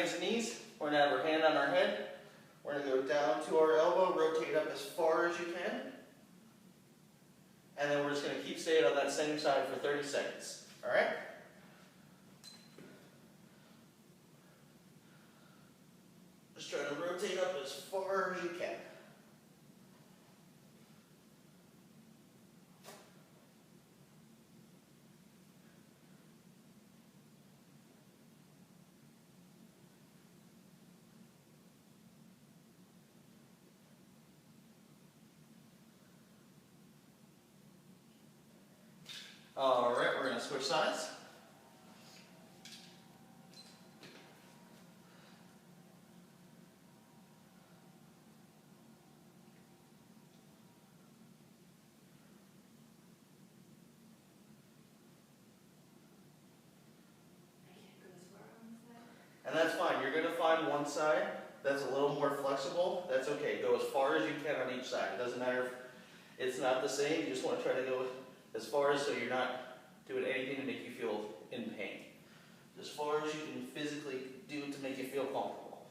hands and knees. We're going to have our hand on our head. We're going to go down to our elbow, rotate up as far as you can. And then we're just going to keep staying on that same side for 30 seconds. Alright? Just try to rotate up as far as you can. Alright, we're going to switch sides. And that's fine. You're going to find one side that's a little more flexible. That's okay. Go as far as you can on each side. It doesn't matter if it's not the same. You just want to try to go as far as so you're not doing anything to make you feel in pain. As far as you can physically do it to make you feel comfortable.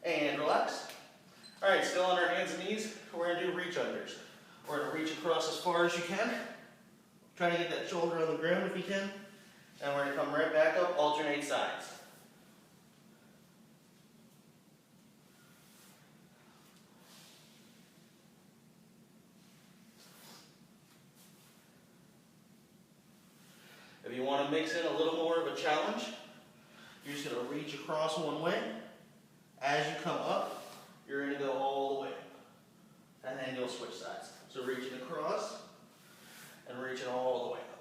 And relax. Alright, still on our hands and knees, we're going to do reach unders. We're going to reach across as far as you can. Try to get that shoulder on the ground if you can. And we're going to come right back up, alternate sides. If you want to mix in a little more of a challenge, you're just going to reach across one way. As you come up, you're going to go all the way up. And then you'll switch sides. So reaching across and reaching all the way up.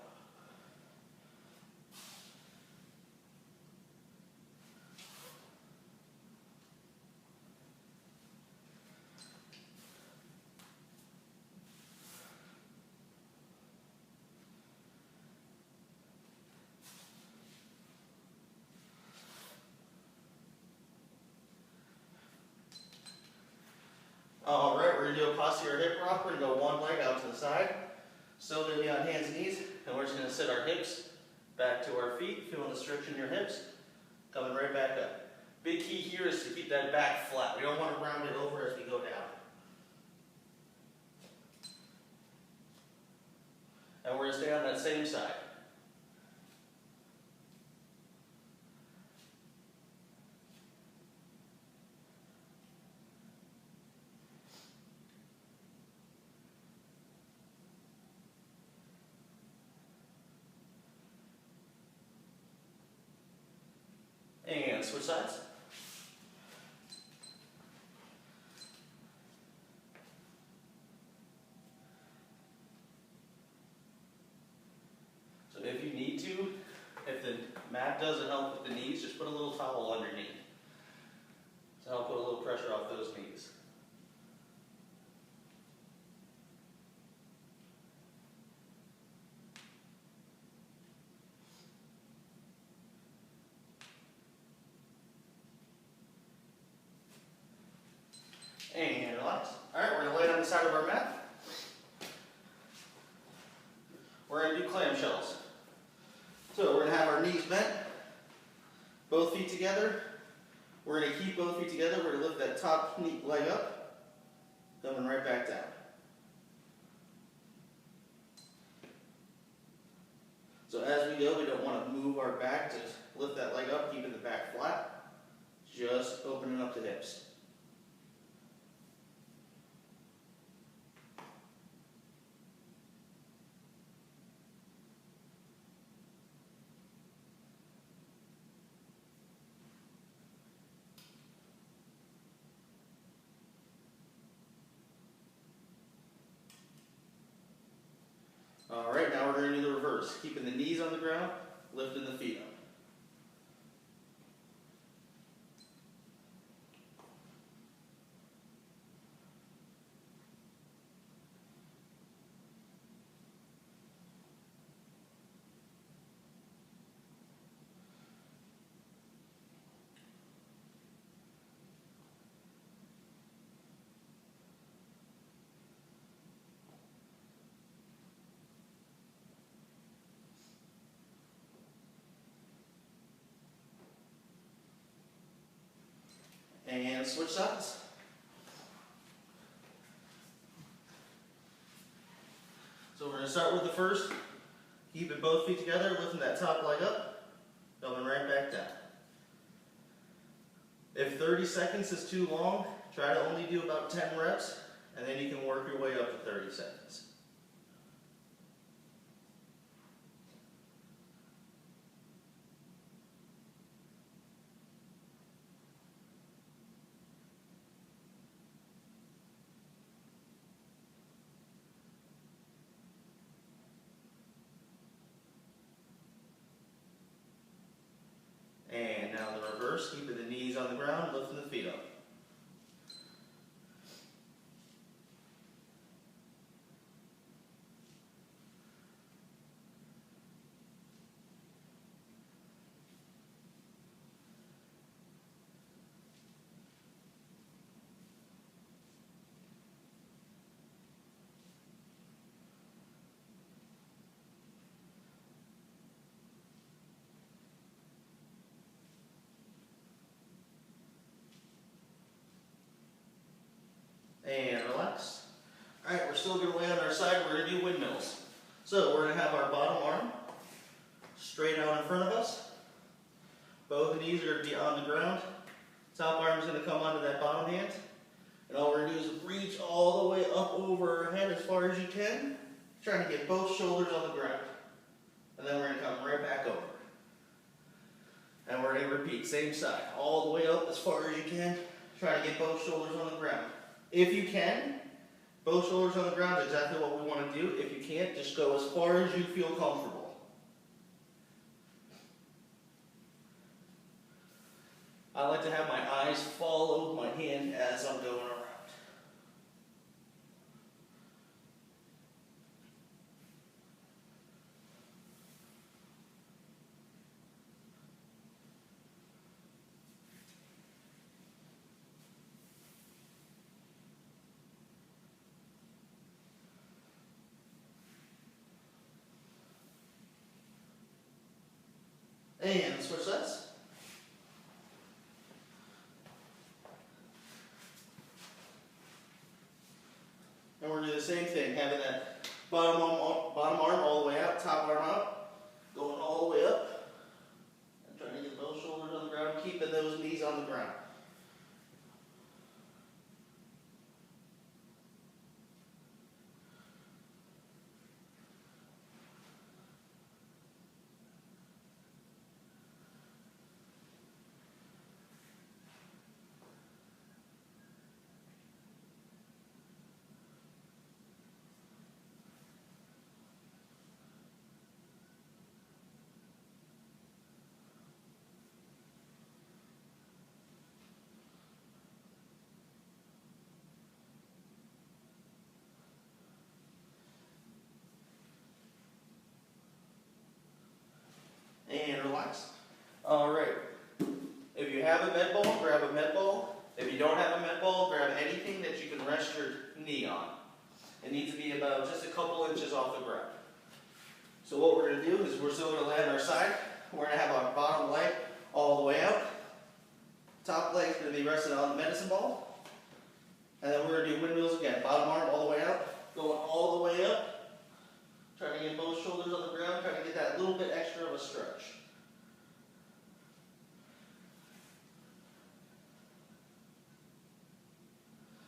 Alright, we're going to do a posterior hip rock. We're going to go one leg out to the side. Still going to be on hands and knees. And we're just going to sit our hips back to our feet. Feeling the stretch in your hips. Coming right back up. Big key here is to keep that back flat. We don't want to round it over as we go down. And we're going to stay on that same side. And switch sides. So if you need to, if the mat doesn't help with the knees, just put a little towel underneath to help put a little pressure off those knees. And relax. Alright, we're going to lay it on the side of our mat. We're going to do clamshells. So we're going to have our knees bent, both feet together. We're going to keep both feet together. We're going to lift that top knee leg up, coming right back down. So as we go, we don't want to move our back to lift that leg up, keeping the back flat. Just opening up the hips. Alright, now we're going to do the reverse. Keeping the knees on the ground, lifting the feet up. And switch sides. So we're going to start with the first. Keeping both feet together, lifting that top leg up, coming right back down. If 30 seconds is too long, try to only do about 10 reps, and then you can work your way up to 30 seconds. And now the reverse, keeping the knees on the ground, lifting the feet up. And relax. Alright, we're still going to lay on our side. We're going to do windmills. So we're going to have our bottom arm straight out in front of us. Both knees are going to be on the ground. Top arm is going to come onto that bottom hand. And all we're going to do is reach all the way up over our head as far as you can. Trying to get both shoulders on the ground. And then we're going to come right back over. And we're going to repeat, same side. All the way up as far as you can. Trying to get both shoulders on the ground. If you can, both shoulders on the ground is exactly what we want to do. If you can't, just go as far as you feel comfortable. I like to have my eyes follow my hand as I'm going around. And switch sides. And we're going to do the same thing, having that bottom arm all the way out, top arm out, going all the way up, and trying to get both shoulders on the ground, keeping those knees on the ground. And relax. Alright. If you have a med ball, grab a med ball. If you don't have a med ball, grab anything that you can rest your knee on. It needs to be about just a couple inches off the ground. So what we're going to do is we're still going to lay on our side. We're going to have our bottom leg all the way out. Top leg is going to be resting on the medicine ball. And then we're going to do windmills again. Bottom arm all the way out. Going all the way up. Trying to get both shoulders on the ground, trying to get that little bit extra of a stretch.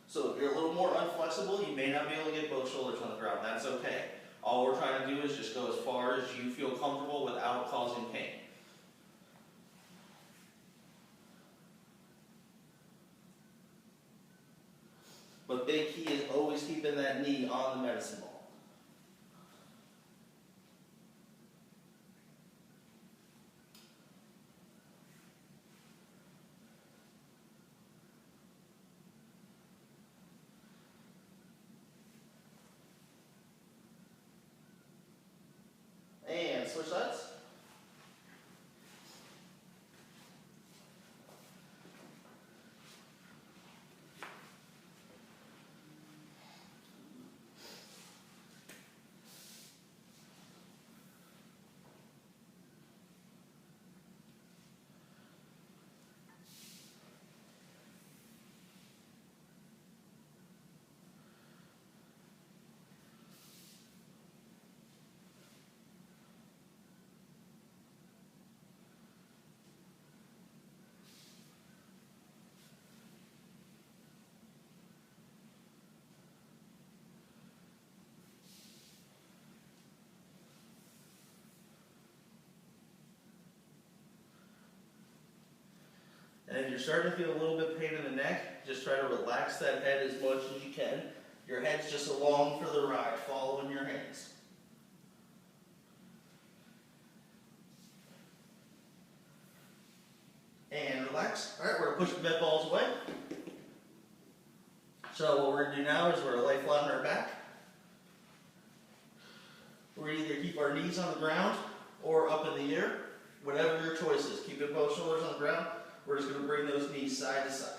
So if you're a little more unflexible, you may not be able to get both shoulders on the ground. That's okay. All we're trying to do is just go as far as you feel comfortable without causing pain. But big key is always keeping that knee on the medicine ball. And switch sides. And if you're starting to feel a little bit of pain in the neck, just try to relax that head as much as you can. Your head's just along for the ride, following your hands. And relax. All right, we're going to push the med balls away. So what we're going to do now is we're going to lay flat on our back. We're going to either keep our knees on the ground or up in the air. Whatever your choice is. Keep both shoulders on the ground. We're just going to bring those knees side to side.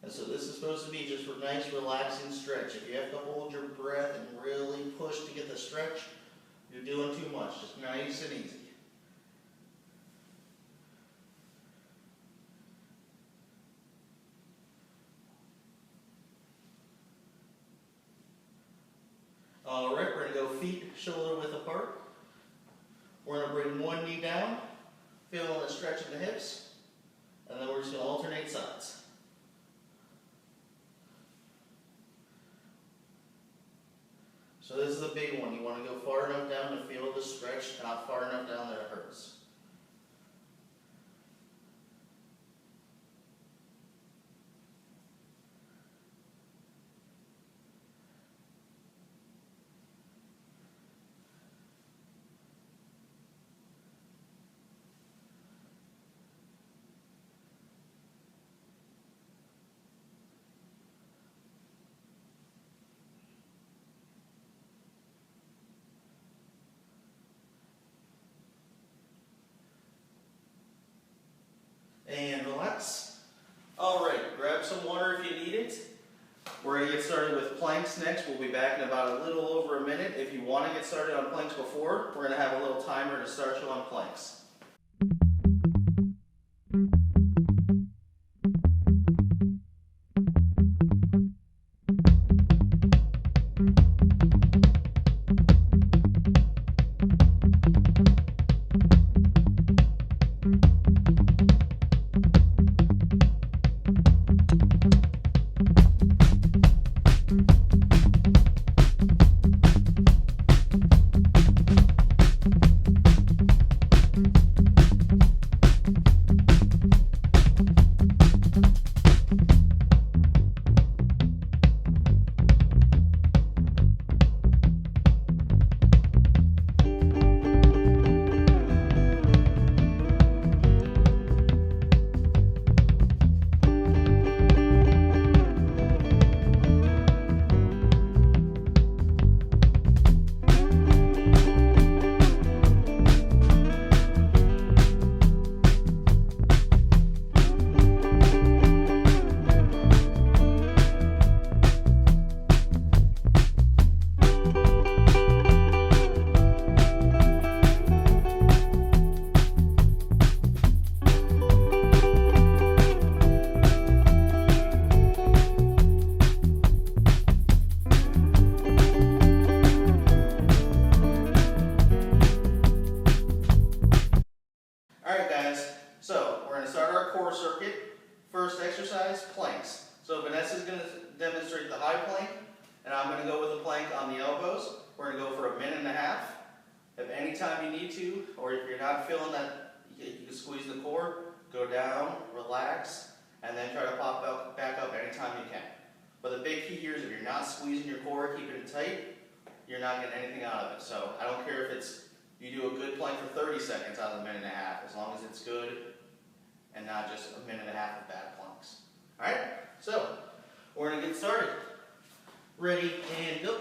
And so this is supposed to be just a nice relaxing stretch. If you have to hold your breath and really push to get the stretch, you're doing too much. Just nice and easy. All right, we're going to go feet shoulder width apart. We're going to bring one knee down, feeling the stretch in the hips, and then we're just going to alternate sides. So this is a big one. You want to go far enough down to feel the stretch, not far enough down that it hurts. And relax. All right, grab some water if you need it. We're going to get started with planks next. We'll be back in about a little over a minute. If you want to get started on planks before, we're going to have a little timer to start you on planks. First exercise, planks. So Vanessa's going to demonstrate the high plank, and I'm going to go with the plank on the elbows. We're going to go for 1.5 minutes. If any time you need to, or if you're not feeling that you can squeeze the core, go down, relax, and then try to pop back up anytime you can. But the big key here is if you're not squeezing your core, keeping it tight, you're not getting anything out of it. So I don't care if it's you do a good plank for 30 seconds out of 1.5 minutes, as long as it's good and not just 1.5 minutes of bad planks. Alright, so we're going to get started. Ready and go.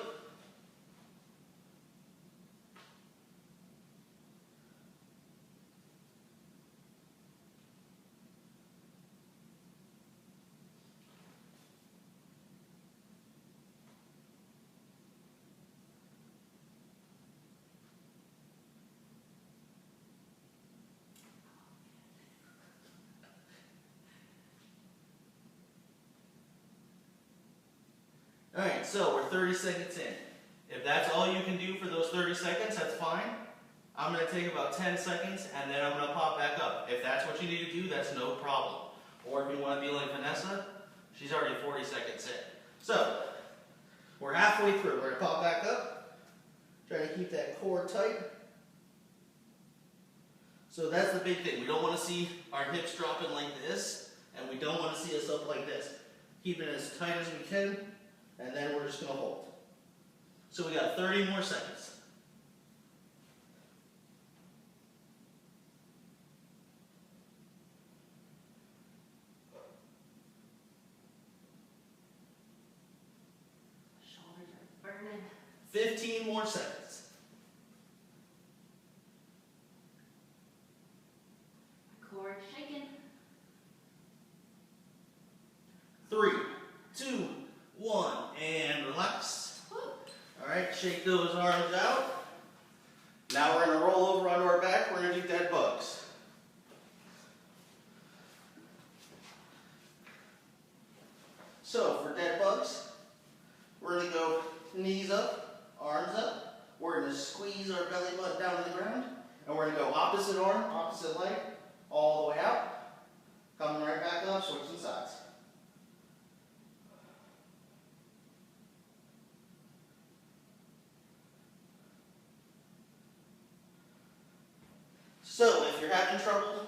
Alright, so we're 30 seconds in. If that's all you can do for those 30 seconds, that's fine. I'm going to take about 10 seconds and then I'm going to pop back up. If that's what you need to do, that's no problem. Or if you want to be like Vanessa, she's already 40 seconds in. So, we're halfway through. We're going to pop back up. Try to keep that core tight. So that's the big thing. We don't want to see our hips dropping like this, and we don't want to see us up like this. Keep it as tight as we can, and then we're just going to hold. So we got 30 more seconds. Shoulders are burning. 15 more seconds. 3, 2, 1, and relax. All right, shake those arms out. Now we're going to roll over onto our back. We're going to do dead bugs. So for dead bugs, we're going to go knees up, arms up. We're going to squeeze our belly button down to the ground. And we're going to go opposite arm, opposite leg, all the way out. Coming right back up, switching sides. So if you're having trouble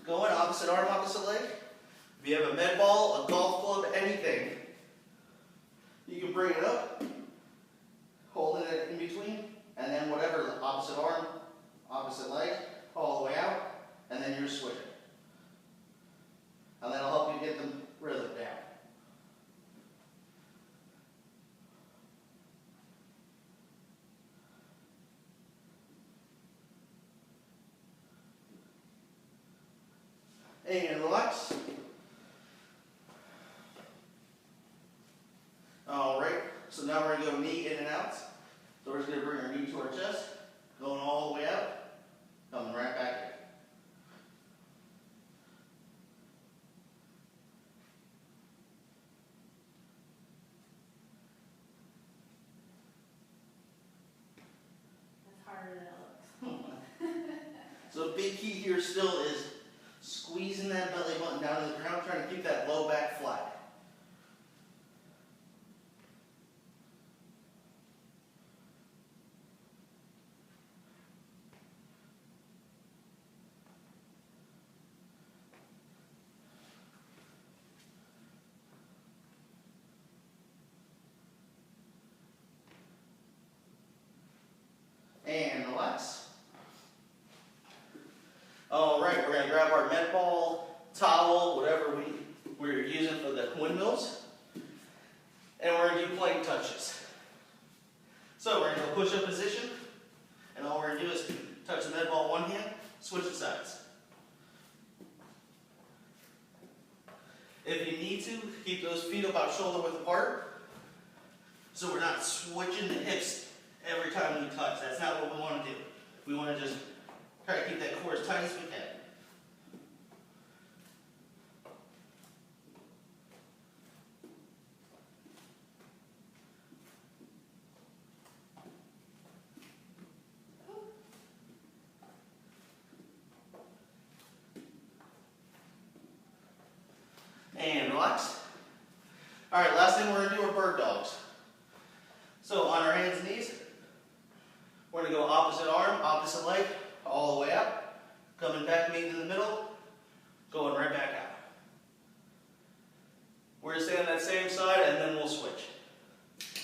going opposite arm, opposite leg, if you have a med ball, a golf club, anything, you can bring it up, holding it in between, and then whatever, opposite arm, opposite leg, all the way out, and then you're switching. And that'll help you get the rhythm down. And relax. All right, so now we're going to go knee in and out. So we're just going to bring our knee to our chest, going all the way out, coming right back in. That's harder than it looks. So the big key here still is squeezing that belly button down to the ground, trying to keep that low back flat. And relax. All right, we're going to grab our med ball, towel, whatever we're using for the windmills, and we're going to do plank touches. So we're going to go push-up position, and all we're going to do is touch the med ball one hand, switch the sides. If you need to, keep those feet about shoulder width apart, so we're not switching the hips every time we touch. That's not what we want to do. We want to just try to keep that core as tight as we can. And relax. All right, last thing we're going to do are bird dogs. So on our hands and knees, we're going to go opposite arm, opposite leg, all the way up, coming back, meeting in the middle, going right back out. We're going to stay on that same side and then we'll switch.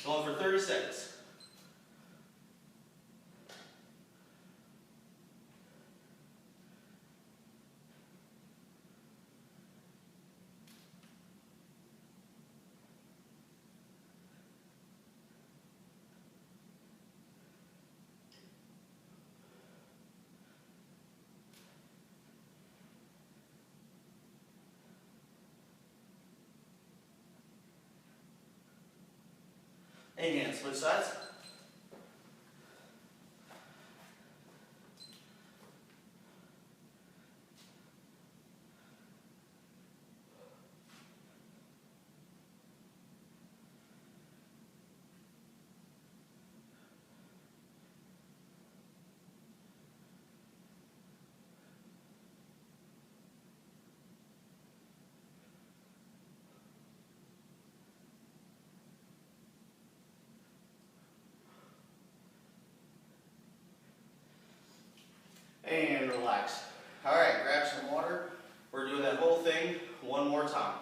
Going for 30 seconds. And switch sides. relax. All right, grab some water. We're doing that whole thing one more time.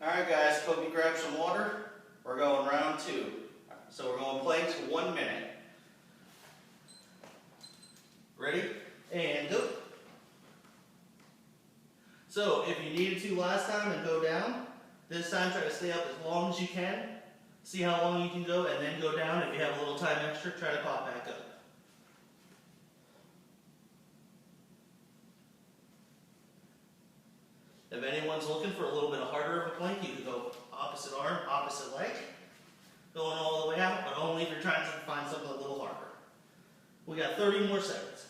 Alright guys, hope you grab some water. We're going round 2. So we're going planks 1 minute. Ready? And go. So if you needed to last time and go down, this time try to stay up as long as you can. See how long you can go and then go down. If you have a little time extra, try to pop back up. If anyone's looking for a little bit harder of a plank, you could go opposite arm, opposite leg, going all the way out, but only if you're trying to find something a little harder. We got 30 more seconds.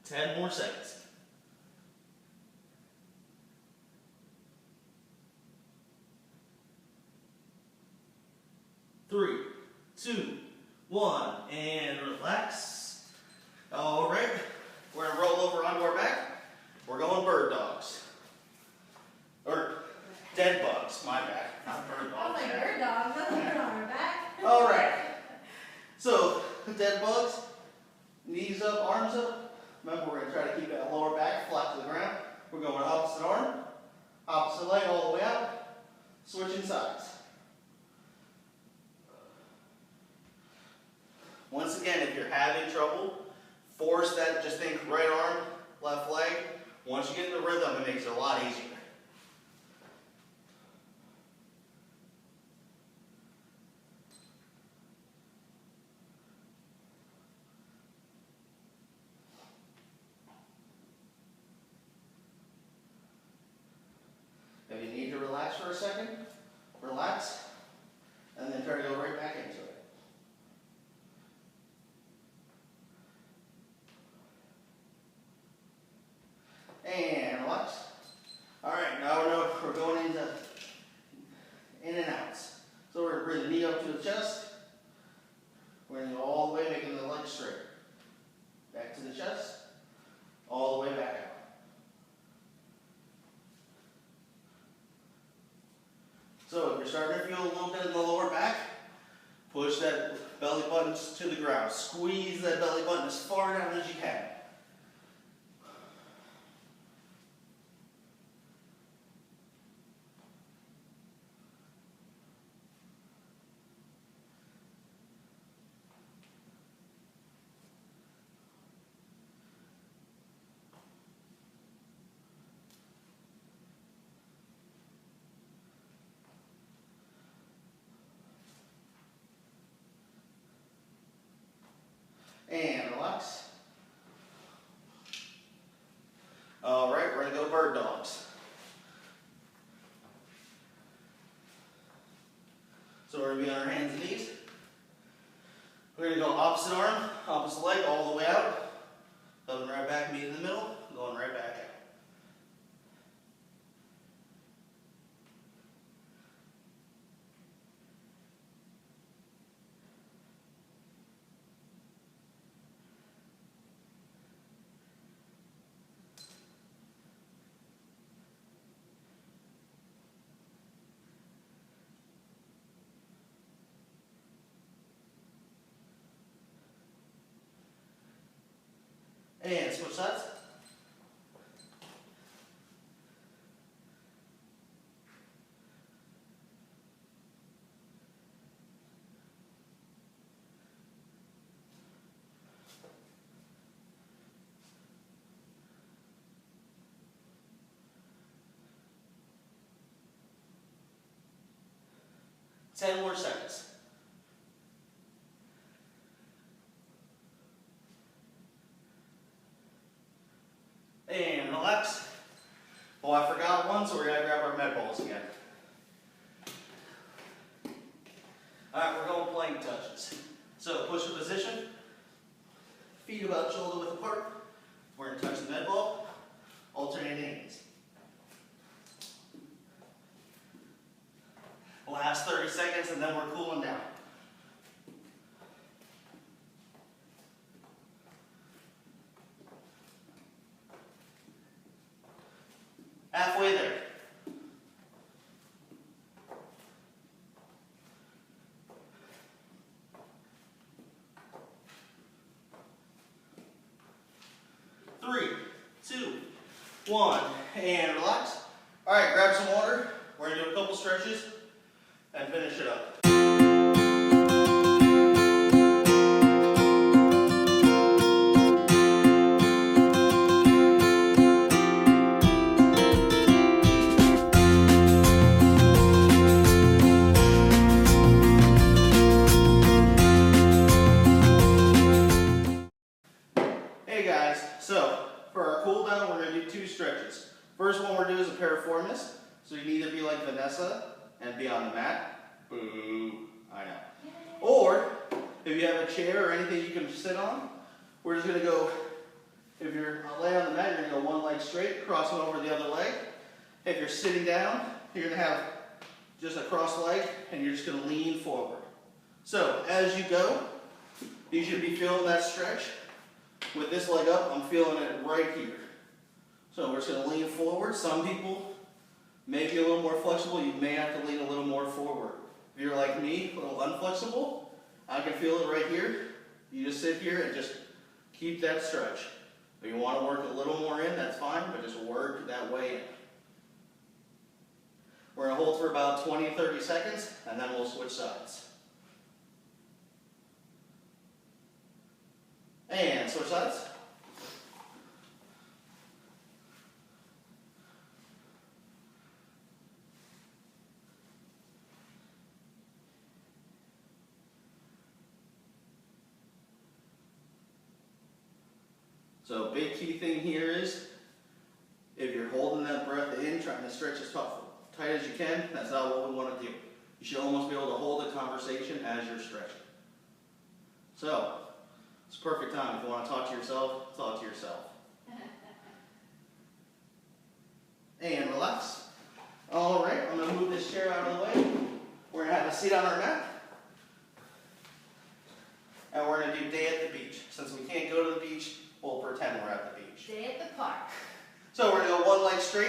Ten more seconds. 3, 2, 1, and relax. All right, we're gonna roll over onto our back. We're going bird dogs. Or dead bugs, my bad, not bird I was dogs. like, bird dogs, that's what they're on our back. All right, so dead bugs, knees up, arms up. Remember, we're gonna try to keep that lower back flat to the ground. We're going opposite arm, opposite leg all the way out, switching sides. Once again, if you're having trouble, force that, just think right arm, left leg. Once you get in the rhythm, it makes it a lot easier. If you need to relax for a second, relax, and then try to go right back into it. And relax. All right, now we're going into in and outs. So we're going to bring the knee up to the chest. We're going to go all the way, making the leg straight. Back to the chest, all the way back out. So if you're starting to feel a little bit in the lower back, push that belly button to the ground. Squeeze that belly button as far down as you can. And relax. All right, we're going to go bird dogs. So we're going to be on our hands and knees. We're going to go opposite arm, opposite leg, all the way out. Coming right back, meet in the middle, going right back out. And switch sides. Ten more seconds. And relax. Oh, I forgot one, so we're gonna grab our med balls again. Alright, we're going plank touches. So push the position, feet about shoulder width apart. We're gonna touch the med ball, alternating hands. Last 30 seconds and then we're cooling down. Halfway there. Three, two, one, and relax. All right, grab some water. We're gonna do a couple stretches and finish it up. Hey guys, so for our cool down, we're gonna do two stretches. First one we're doing is a piriformis. So you can either be like Vanessa and be on the mat. Boo, I know. Or if you have a chair or anything you can sit on, we're just gonna go, if you're laying on the mat, you're gonna go one leg straight, crossing over the other leg. If you're sitting down, you're gonna have just a cross leg and you're just gonna lean forward. So as you go, you should be feeling that stretch. With this leg up, I'm feeling it right here. So we're just going to lean forward. Some people may be a little more flexible. You may have to lean a little more forward. If you're like me, a little unflexible, I can feel it right here. You just sit here and just keep that stretch. If you want to work a little more in, that's fine, but just work that way in. We're going to hold for about 20-30 seconds, and then we'll switch sides. And switch sides. So big key thing here is, if you're holding that breath in, trying to stretch as tight as you can, that's not what we want to do. You should almost be able to hold a conversation as you're stretching. So, it's a perfect time. If you want to talk to yourself, talk to yourself. And relax. All right, I'm going to move this chair out of the way. We're going to have a seat on our mat. And we're going to do day at the beach. Since we can't go to the beach, we'll pretend we're at the beach. Day at the park. So we're going to go one leg straight.